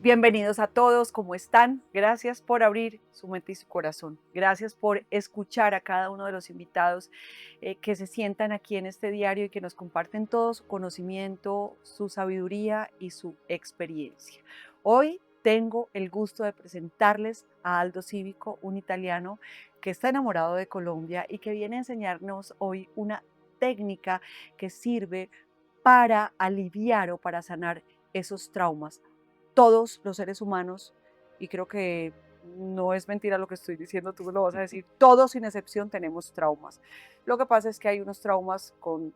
Bienvenidos a todos, ¿cómo están? Gracias por abrir su mente y su corazón. Gracias por escuchar a cada uno de los invitados que se sientan aquí en este diario y que nos comparten todo su conocimiento, su sabiduría y su experiencia. Hoy tengo el gusto de presentarles a Aldo Cívico, un italiano que está enamorado de Colombia y que viene a enseñarnos hoy una técnica que sirve para aliviar o para sanar esos traumas. Todos los seres humanos, y creo que no es mentira lo que estoy diciendo, tú me lo vas a decir, todos sin excepción tenemos traumas. Lo que pasa es que hay unos traumas con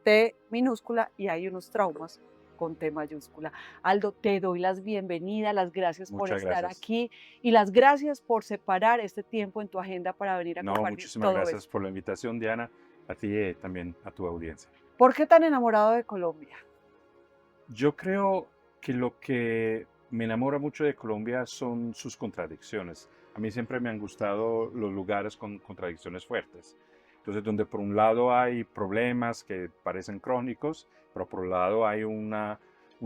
T minúscula y hay unos traumas con T mayúscula. Aldo, te doy las bienvenidas, las gracias por Muchas estar gracias. aquí y las gracias por separar este tiempo en tu agenda para venir a No, compartir muchísimas todo gracias esto. por la invitación, Diana, a ti y también a tu audiencia. ¿Por qué tan enamorado de Colombia? Yo creo que lo que me enamora mucho de Colombia son sus contradicciones. A mí siempre me han gustado los lugares con contradicciones fuertes. Entonces, donde por un lado hay problemas que parecen crónicos, pero por otro lado hay un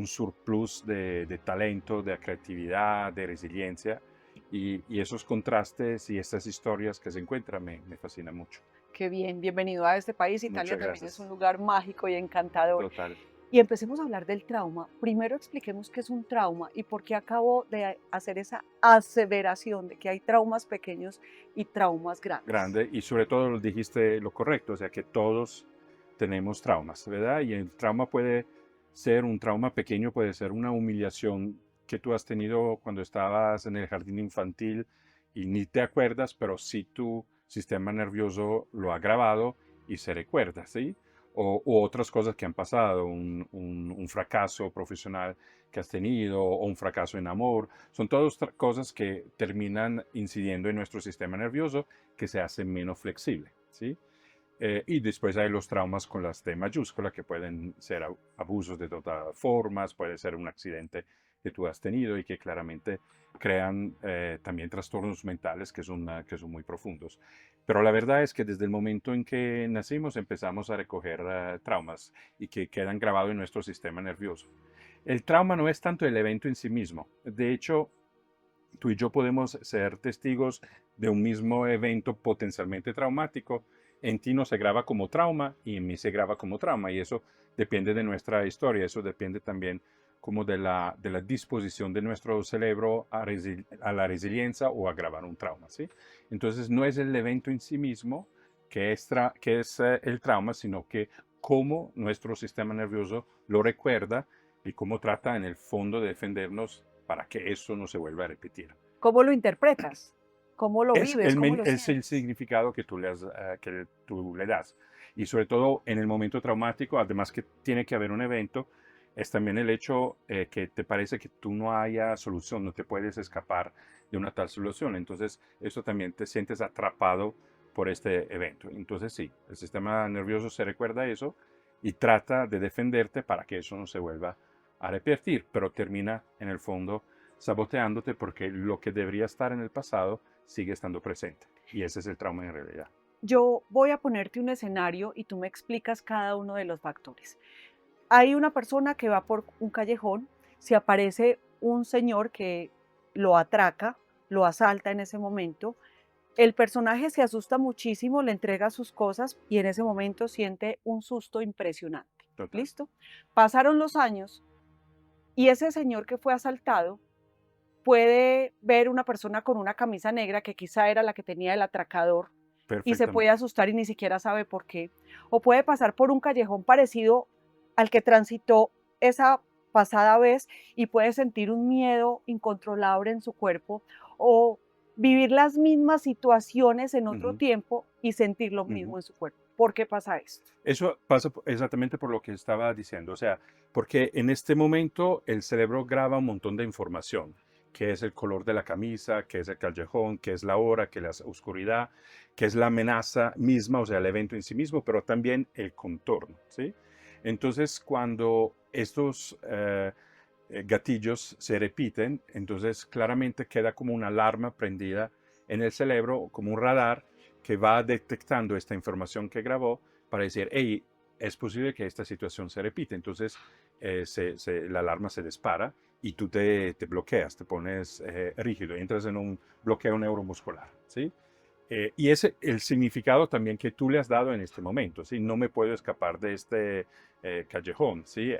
surplus de talento, de creatividad, de resiliencia. Y esos contrastes y estas historias que se encuentran me fascinan mucho. Qué bien, bienvenido a este país. Italia Muchas también es un gracias. lugar mágico y encantador. Total. Y empecemos a hablar del trauma. Primero expliquemos qué es un trauma y por qué acabo de hacer esa aseveración de que hay traumas pequeños y traumas grandes. Grande y sobre todo dijiste lo correcto, o sea que todos tenemos traumas, ¿verdad? Y el trauma puede ser un trauma pequeño, puede ser una humillación que tú has tenido cuando estabas en el jardín infantil y ni te acuerdas, pero sí tu sistema nervioso lo ha grabado y se recuerda, ¿sí? O otras cosas que han pasado, un fracaso profesional que has tenido o un fracaso en amor. Son todas cosas que terminan incidiendo en nuestro sistema nervioso que se hace menos flexible, ¿sí? Y después hay los traumas con las T mayúscula, que pueden ser abusos de todas formas, puede ser un accidente que tú has tenido y que claramente crean también trastornos mentales que son muy profundos. Pero la verdad es que desde el momento en que nacimos empezamos a recoger traumas y que quedan grabados en nuestro sistema nervioso. El trauma no es tanto el evento en sí mismo. De hecho, tú y yo podemos ser testigos de un mismo evento potencialmente traumático. En ti no se graba como trauma y en mí se graba como trauma. Y eso depende de nuestra historia. Eso depende también como de la disposición de nuestro cerebro a la resiliencia o a grabar un trauma, ¿sí? Entonces no es el evento en sí mismo que es el trauma, sino que cómo nuestro sistema nervioso lo recuerda y cómo trata en el fondo de defendernos para que eso no se vuelva a repetir. ¿Cómo lo interpretas? ¿Cómo lo Es vives? ¿Cómo lo es el sientes? significado que tú le das. Y sobre todo en el momento traumático, además que tiene que haber un evento, es también el hecho que te parece que tú no haya solución, no te puedes escapar de una tal solución. Entonces, eso también te sientes atrapado por este evento. Entonces, sí, el sistema nervioso se recuerda eso y trata de defenderte para que eso no se vuelva a repetir, pero termina en el fondo saboteándote porque lo que debería estar en el pasado sigue estando presente. Y ese es el trauma en realidad. Yo voy a ponerte un escenario y tú me explicas cada uno de los factores. Hay una persona que va por un callejón, se aparece un señor que lo atraca, lo asalta en ese momento. El personaje se asusta muchísimo, le entrega sus cosas y en ese momento siente un susto impresionante. Total. ¿Listo? Pasaron los años y ese señor que fue asaltado puede ver una persona con una camisa negra que quizá era la que tenía el atracador y se puede Perfectamente. asustar y ni siquiera sabe por qué. O puede pasar por un callejón parecido al que transitó esa pasada vez y puede sentir un miedo incontrolable en su cuerpo o vivir las mismas situaciones en otro Ujú, tiempo y sentir lo ujú. mismo en su cuerpo. ¿Por qué pasa esto? Eso pasa exactamente por lo que estaba diciendo, o sea, porque en este momento el cerebro graba un montón de información, que es el color de la camisa, que es el callejón, que es la hora, que es la oscuridad, que es la amenaza misma, o sea, el evento en sí mismo, pero también el contorno, ¿sí? Entonces, cuando estos gatillos se repiten, entonces claramente queda como una alarma prendida en el cerebro, como un radar que va detectando esta información que grabó para decir, hey, es posible que esta situación se repita. Entonces la alarma se dispara y tú te bloqueas, te pones rígido, entras en un bloqueo neuromuscular, ¿sí? Y es el significado también que tú le has dado en este momento, ¿sí? No me puedo escapar de este callejón, ¿sí?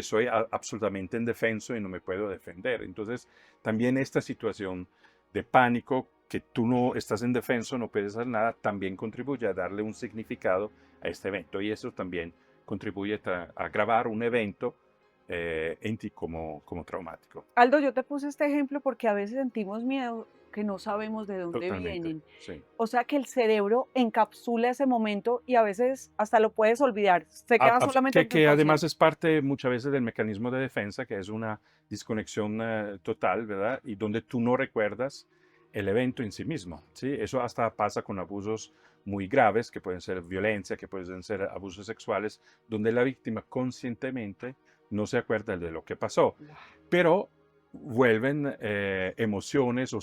Soy absolutamente indefenso y no me puedo defender. Entonces, también esta situación de pánico, que tú no estás indefenso, no puedes hacer nada, también contribuye a darle un significado a este evento. Y eso también contribuye a agravar un evento en ti como traumático. Aldo, yo te puse este ejemplo porque a veces sentimos miedo que no sabemos de dónde Totalmente, vienen. sí. O sea que el cerebro encapsula ese momento y a veces hasta lo puedes olvidar. Se queda solamente en tu Que además inconsciente. es parte muchas veces del mecanismo de defensa, que es una desconexión total, ¿verdad? Y donde tú no recuerdas el evento en sí mismo, ¿sí? Eso hasta pasa con abusos muy graves, que pueden ser violencia, que pueden ser abusos sexuales, donde la víctima conscientemente no se acuerda de lo que pasó, pero vuelven emociones o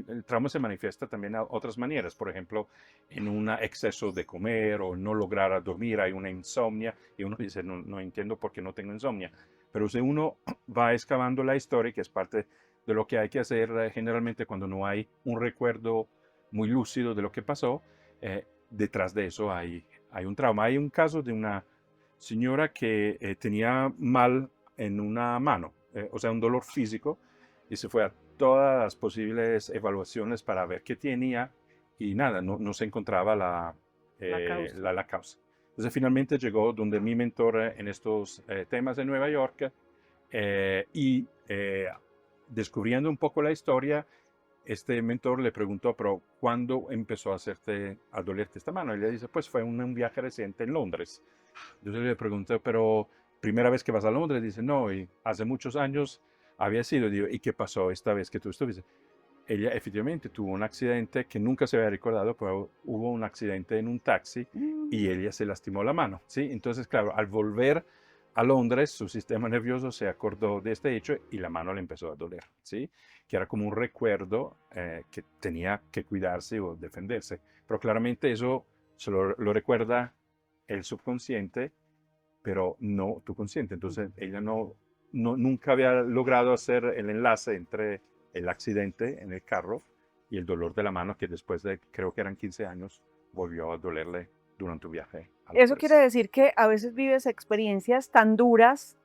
el trauma se manifiesta también a otras maneras, por ejemplo, en un exceso de comer o no lograr dormir, hay una insomnia y uno dice, no, no entiendo por qué no tengo insomnia. Pero si uno va excavando la historia, que es parte de lo que hay que hacer generalmente cuando no hay un recuerdo muy lúcido de lo que pasó, detrás de eso hay un trauma. Hay un caso de una señora que tenía mal en una mano, o sea, un dolor físico, y se fue a todas las posibles evaluaciones para ver qué tenía y nada, no se encontraba La causa. la causa. Entonces finalmente llegó donde mi mentor en estos temas de Nueva York y descubriendo un poco la historia, este mentor le preguntó, pero ¿cuándo empezó a dolerte esta mano? Y le dice, pues fue un viaje reciente en Londres. Entonces le pregunté, pero ¿primera vez que vas a Londres? Dice, no, y hace muchos años había sido. Digo, ¿y qué pasó esta vez que tú estuviste? Ella efectivamente tuvo un accidente que nunca se había recordado, pero hubo un accidente en un taxi y ella se lastimó la mano, ¿sí? Entonces, claro, al volver a Londres, su sistema nervioso se acordó de este hecho y la mano le empezó a doler, ¿sí? Que era como un recuerdo que tenía que cuidarse o defenderse. Pero claramente eso lo recuerda el subconsciente, pero no tu consciente. Entonces, ella nunca había logrado hacer el enlace entre el accidente en el carro y el dolor de la mano que después de, creo que eran 15 años, volvió a dolerle durante un viaje a Eso quiere Londres. decir que a veces vives experiencias tan duras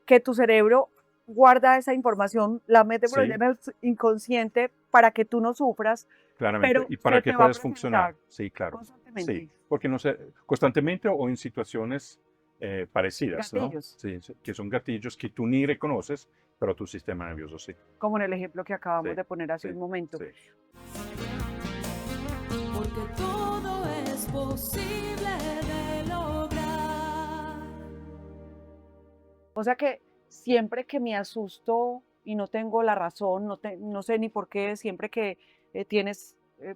que tu cerebro guarda esa información, la mete por allá Sí, en el inconsciente para que tú no sufras, claramente. pero Y se para que te va a puedas funcionar. presentar Sí, claro. Sí, constantemente. porque no sé, constantemente o en situaciones parecidas, ¿no? Gatillos, Sí, sí, que son gatillos que tú ni reconoces, pero tu sistema nervioso sí. como en el ejemplo que Sí, acabamos de poner hace sí, un momento. sí. Porque todo es posible de lograr. O sea que siempre que me asusto y no tengo la razón, no sé ni por qué, siempre que tienes,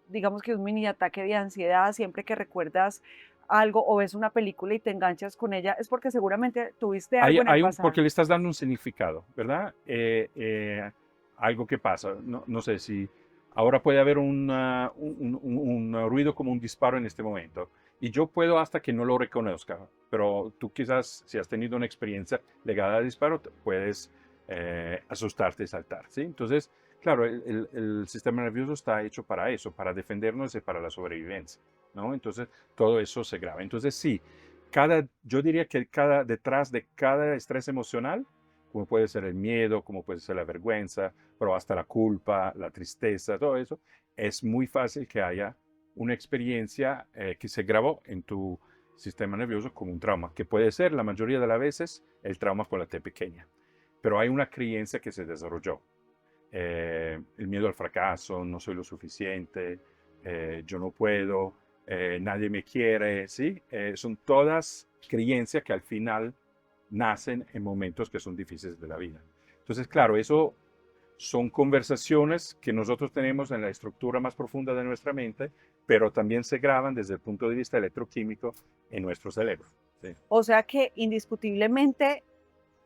digamos que un mini ataque de ansiedad, siempre que recuerdas algo o ves una película y te enganchas con ella, es porque seguramente tuviste algo en el Porque pasado. le estás dando un significado, ¿verdad? Algo que pasa, no sé si ahora puede haber un ruido como un disparo en este momento. Y yo puedo hasta que no lo reconozca, pero tú quizás si has tenido una experiencia legada al disparo, puedes asustarte y saltar, ¿sí? Entonces, claro, el sistema nervioso está hecho para eso, para defendernos y para la sobrevivencia, ¿no? Entonces, todo eso se graba. Entonces, sí, yo diría que detrás de cada estrés emocional, como puede ser el miedo, como puede ser la vergüenza, pero hasta la culpa, la tristeza, todo eso, es muy fácil que haya una experiencia que se grabó en tu sistema nervioso como un trauma, que puede ser la mayoría de las veces el trauma con la T pequeña, pero hay una creencia que se desarrolló. El miedo al fracaso, no soy lo suficiente, yo no puedo, nadie me quiere, ¿sí? Son todas creencias que al final nacen en momentos que son difíciles de la vida. Entonces, claro, eso son conversaciones que nosotros tenemos en la estructura más profunda de nuestra mente, pero también se graban desde el punto de vista electroquímico en nuestro cerebro. ¿Sí? O sea que indiscutiblemente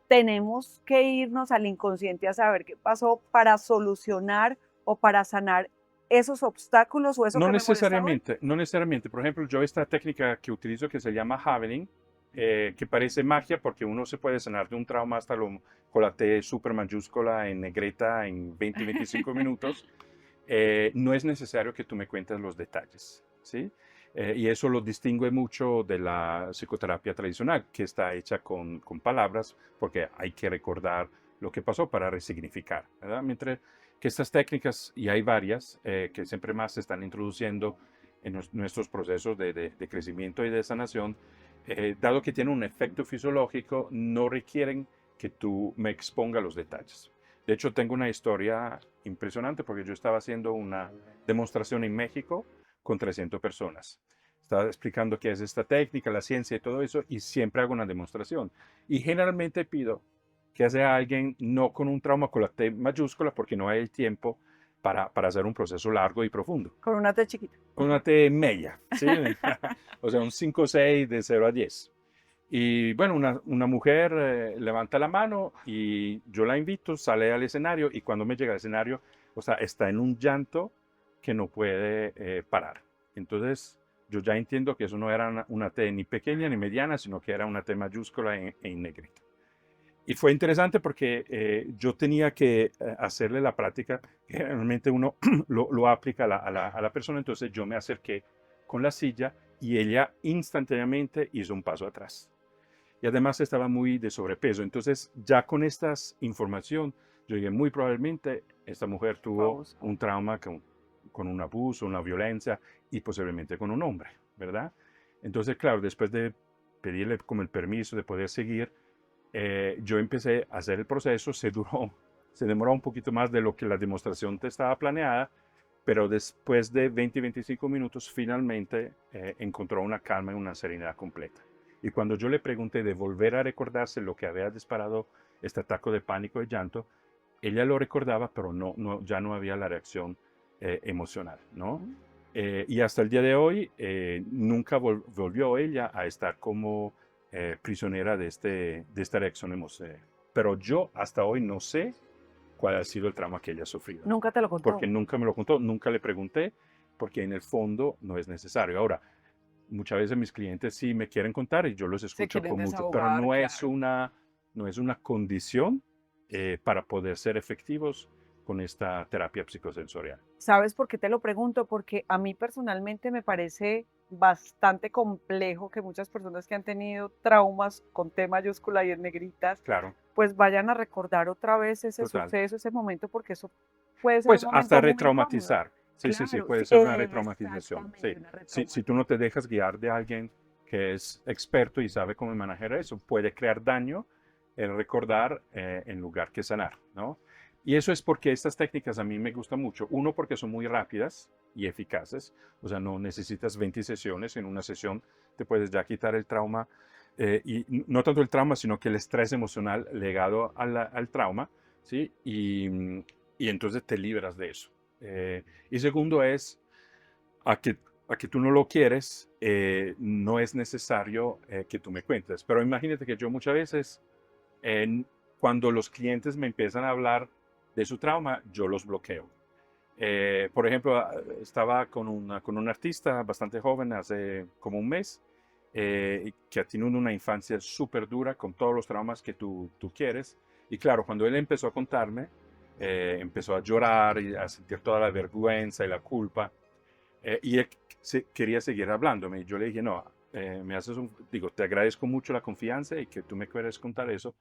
tenemos que irnos al inconsciente a saber qué pasó para solucionar o para sanar esos obstáculos o eso No que me molesta hoy. necesariamente, no necesariamente. Por ejemplo, yo esta técnica que utilizo que se llama Javelin, que parece magia porque uno se puede sanar de un trauma hasta con la T super mayúscula en negrita en 20-25 minutos. No es necesario que tú me cuentes los detalles, ¿sí? Y eso lo distingue mucho de la psicoterapia tradicional, que está hecha con palabras, porque hay que recordar lo que pasó para resignificar, ¿verdad? Mientras que estas técnicas, y hay varias, que siempre más se están introduciendo en nuestros procesos de crecimiento y de sanación, dado que tienen un efecto fisiológico, no requieren que tú me exponga los detalles. De hecho, tengo una historia impresionante porque yo estaba haciendo una demostración en México con 300 personas. Estaba explicando qué es esta técnica, la ciencia y todo eso, y siempre hago una demostración. Y generalmente pido que sea alguien no con un trauma con la T mayúscula porque no hay el tiempo para hacer un proceso largo y profundo. Con una T chiquita. Con una T media, ¿sí? O sea, un 5 o 6 de 0 a 10. Y bueno, una mujer levanta la mano y yo la invito, sale al escenario y cuando me llega al escenario, o sea, está en un llanto que no puede parar. Entonces, yo ya entiendo que eso no era una T ni pequeña ni mediana, sino que era una T mayúscula en negrita. Y fue interesante porque yo tenía que hacerle la práctica, que realmente uno lo aplica a la persona, entonces yo me acerqué con la silla y ella instantáneamente hizo un paso atrás. Y además estaba muy de sobrepeso. Entonces, ya con esta información, yo dije, muy probablemente esta mujer tuvo un trauma con un abuso, una violencia y posiblemente con un hombre, ¿verdad? Entonces, claro, después de pedirle como el permiso de poder seguir, yo empecé a hacer el proceso. Se demoró un poquito más de lo que la demostración estaba planeada, pero después de 20-25 minutos, finalmente encontró una calma y una serenidad completa. Y cuando yo le pregunté de volver a recordarse lo que había disparado este ataque de pánico y llanto, ella lo recordaba, pero ya no había la reacción emocional, ¿no? Y hasta el día de hoy, nunca volvió ella a estar como prisionera de esta reacción emocional. Pero yo hasta hoy no sé cuál ha sido el trauma que ella ha sufrido. Nunca te lo contó. Porque nunca me lo contó, nunca le pregunté, porque en el fondo no es necesario. Ahora, muchas veces mis clientes sí me quieren contar y yo los escucho con mucho, pero no es una condición para poder ser efectivos con esta terapia psicosensorial. ¿Sabes por qué te lo pregunto? Porque a mí personalmente me parece bastante complejo que muchas personas que han tenido traumas con T mayúscula y en negritas, Claro. pues vayan a recordar otra vez ese Total. suceso, ese momento, porque eso puede ser Pues un momento hasta muy retraumatizar. Sí, incómodo. sí, Claro, puede sí, ser una retraumatización. Sí. exactamente, una Si tú no te dejas guiar de alguien que es experto y sabe cómo manejar eso, puede crear daño el recordar en lugar que sanar, ¿no? Y eso es porque estas técnicas a mí me gustan mucho. Uno, porque son muy rápidas y eficaces. O sea, no necesitas 20 sesiones. En una sesión te puedes ya quitar el trauma. Y no tanto el trauma, sino que el estrés emocional legado al trauma, ¿sí? Y entonces te libras de eso. Y segundo es a que tú no lo quieres, no es necesario que tú me cuentes. Pero imagínate que yo muchas veces, cuando los clientes me empiezan a hablar de su trauma, yo los bloqueo. Por ejemplo, estaba con un artista bastante joven hace como un mes, que ha tenido una infancia súper dura con todos los traumas que tú quieres. Y claro, cuando él empezó a contarme, empezó a llorar y a sentir toda la vergüenza y la culpa. Y él quería seguir hablándome. Y yo le dije, no, te agradezco mucho la confianza y que tú me quieres contar eso.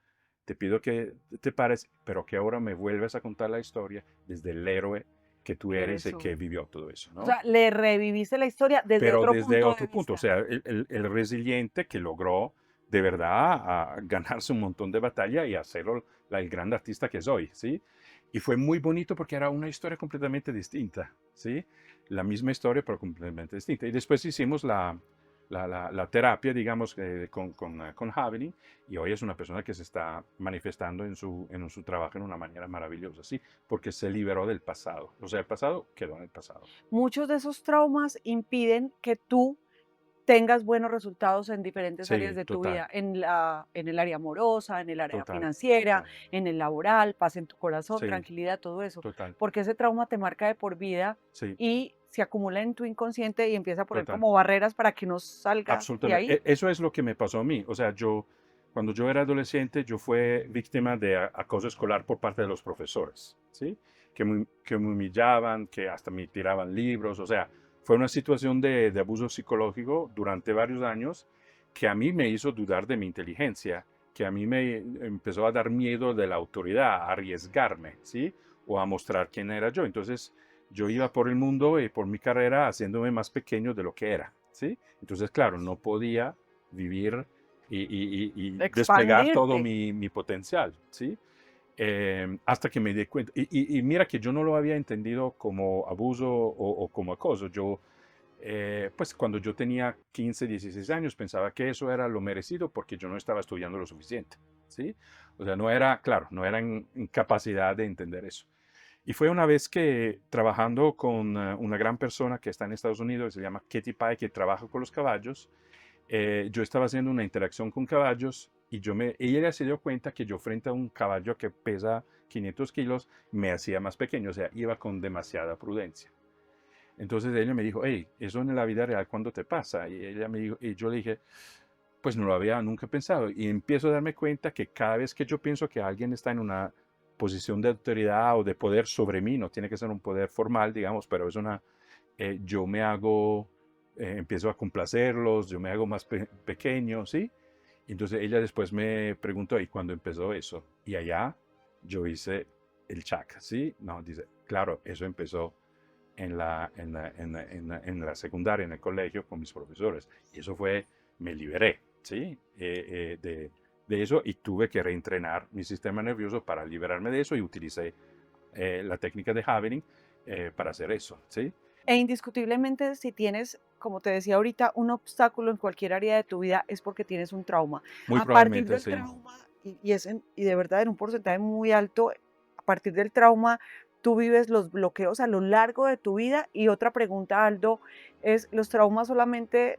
Te pido que te pares, pero que ahora me vuelves a contar la historia desde el héroe que tú eres y que vivió todo eso, ¿no? O sea, le reviviste la historia desde pero otro desde punto otro de punto. O vista. sea, el resiliente que logró de verdad a ganarse un montón de batalla y hacerlo el gran artista que soy, ¿sí? Y fue muy bonito porque era una historia completamente distinta, ¿sí? La misma historia, pero completamente distinta. Y después hicimos la terapia, digamos, con Javelin, y hoy es una persona que se está manifestando en su trabajo en una manera maravillosa, ¿sí? Porque se liberó del pasado. O sea, el pasado quedó en el pasado. Muchos de esos traumas impiden que tú tengas buenos resultados en diferentes áreas Sí, de tu total, vida, en el área amorosa, en el área total, financiera, total. en el laboral, paz en tu corazón, Sí, tranquilidad, todo eso, total. porque ese trauma te marca de por vida Sí. y se acumula en tu inconsciente y empieza a poner Total. como barreras para que no salga de Absolutamente. ahí. Eso es lo que me pasó a mí. O sea, cuando yo era adolescente, yo fui víctima de acoso escolar por parte de los profesores, ¿sí? Que me humillaban, que hasta me tiraban libros. O sea, fue una situación de abuso psicológico durante varios años que a mí me hizo dudar de mi inteligencia, que a mí me empezó a dar miedo de la autoridad, a arriesgarme, ¿sí? O a mostrar quién era yo. Entonces, yo iba por el mundo y por mi carrera haciéndome más pequeño de lo que era, ¿sí? Entonces, claro, no podía vivir y desplegar todo Expandirte. mi potencial, ¿sí? Hasta que me di cuenta, y mira que yo no lo había entendido como abuso o como acoso. Pues cuando yo tenía 15, 16 años, pensaba que eso era lo merecido porque yo no estaba estudiando lo suficiente, ¿sí? O sea, no era, claro, no era en capacidad de entender eso. Y fue una vez que trabajando con una gran persona que está en Estados Unidos, se llama Katie Pye, que trabaja con los caballos, yo estaba haciendo una interacción con caballos y ella se dio cuenta que yo frente a un caballo que pesa 500 kilos me hacía más pequeño, o sea, iba con demasiada prudencia. Entonces ella me dijo, hey, eso en la vida real, ¿cuándo te pasa? Y ella me dijo, y yo le dije, pues no lo había nunca pensado. Y empiezo a darme cuenta que cada vez que yo pienso que alguien está en una posición de autoridad o de poder sobre mí, no tiene que ser un poder formal, digamos, pero yo me hago, empiezo a complacerlos, yo me hago más pequeño, ¿sí? Entonces ella después me preguntó, ¿y cuándo empezó eso? Y allá yo hice el check, ¿sí? No, dice, claro, eso empezó en la secundaria, en el colegio, con mis profesores. Y eso fue, me liberé, ¿sí? De eso y tuve que reentrenar mi sistema nervioso para liberarme de eso y utilicé la técnica de Havening para hacer eso, ¿sí? E indiscutiblemente, si tienes, como te decía ahorita, un obstáculo en cualquier área de tu vida, es porque tienes un trauma. Muy A partir probablemente del sí. trauma, y de verdad en un porcentaje muy alto, a partir del trauma, tú vives los bloqueos a lo largo de tu vida. Y otra pregunta, Aldo, es, ¿los traumas solamente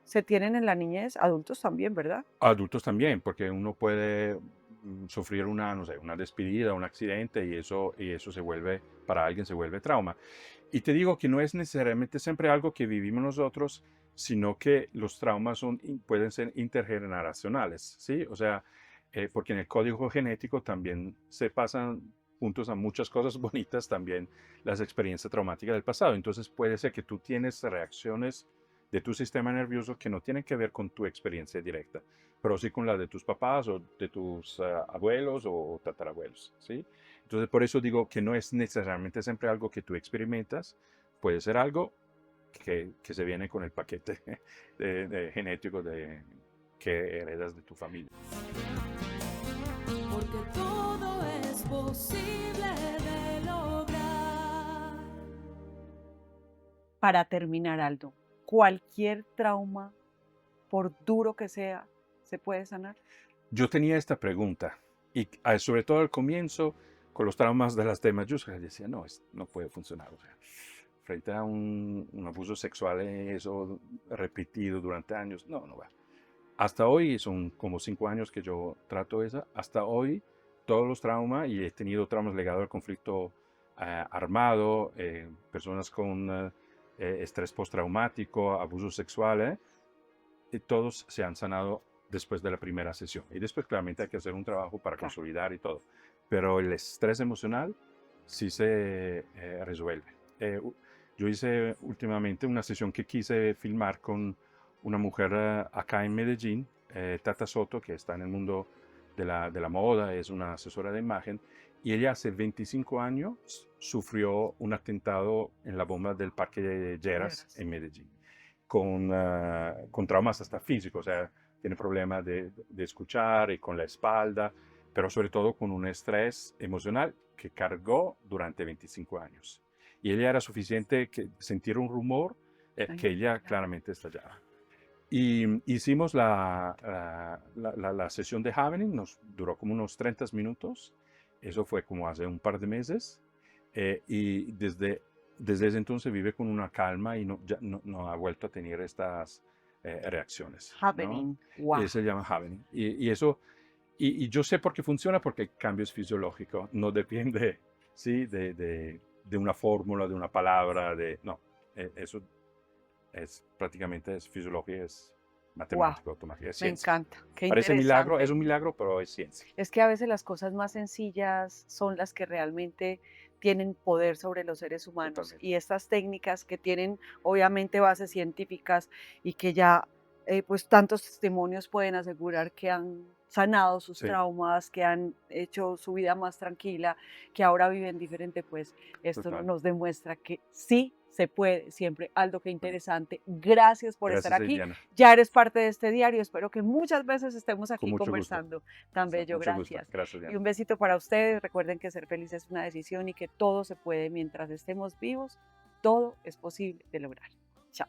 se tienen en la niñez? Adultos también, ¿verdad? Adultos también, porque uno puede sufrir no sé, una despedida, un accidente y eso para alguien se vuelve trauma. Y te digo que no es necesariamente siempre algo que vivimos nosotros, sino que los traumas pueden ser intergeneracionales, ¿sí? O sea, porque en el código genético también se pasan juntos a muchas cosas bonitas, también las experiencias traumáticas del pasado. Entonces puede ser que tú tienes reacciones de tu sistema nervioso que no tienen que ver con tu experiencia directa, pero sí con la de tus papás o de tus abuelos o tatarabuelos, ¿sí? Entonces, por eso digo que no es necesariamente siempre algo que tú experimentas, puede ser algo que se viene con el paquete genético que heredas de tu familia. Porque todo es posible de lograr. Para terminar, Aldo, cualquier trauma, por duro que sea, ¿se puede sanar? Yo tenía esta pregunta y sobre todo al comienzo, con los traumas de las T mayúsculas, decía, no, no puede funcionar. O sea, frente a un abuso sexual, eso repetido durante años, no va. Hasta hoy, son como 5 años que yo trato esa, hasta hoy todos los traumas, y he tenido traumas ligados al conflicto armado, personas con estrés postraumático, abuso sexual, y todos se han sanado después de la primera sesión. Y después claramente hay que hacer un trabajo para Claro. consolidar y todo. Pero el estrés emocional sí se resuelve. Yo hice últimamente una sesión que quise filmar con una mujer acá en Medellín, Tata Soto, que está en el mundo de la moda, es una asesora de imagen, y ella hace 25 años sufrió un atentado en la bomba del Parque de Lleras en Medellín, con traumas hasta físicos, o sea, tiene problemas de escuchar y con la espalda, pero sobre todo con un estrés emocional que cargó durante 25 años. Y ella era suficiente que sentir un rumor que ella claramente estallaba. Y hicimos la sesión de Havening, nos duró como unos 30 minutos, eso fue como hace un par de meses, y desde ese entonces vive con una calma y ya no ha vuelto a tener estas reacciones, ¿no? Happening. Wow. Se llama Havening. Y eso, y yo sé por qué funciona, porque el cambio es fisiológico, no depende, ¿sí? de una fórmula, de una palabra, no. eso es prácticamente es fisiología, es Wow, matemática, automática, es me ciencia. encanta, qué Parece milagro, es interesante. un milagro, pero es ciencia. Es que a veces las cosas más sencillas son las que realmente tienen poder sobre los seres humanos Totalmente. y estas técnicas que tienen obviamente bases científicas y que ya pues tantos testimonios pueden asegurar que han sanado sus Sí, traumas, que han hecho su vida más tranquila, que ahora viven diferente, pues esto total. nos demuestra que sí se puede siempre. Aldo, qué interesante. Gracias por estar Gracias, aquí. Eliana. Ya eres parte de este diario. Espero que muchas veces estemos Con aquí mucho gusto. conversando. Tan bello, Mucho gusto. gracias. Gracias, Y Diana. un besito para ustedes. Recuerden que ser feliz es una decisión y que todo se puede mientras estemos vivos. Todo es posible de lograr. Chao.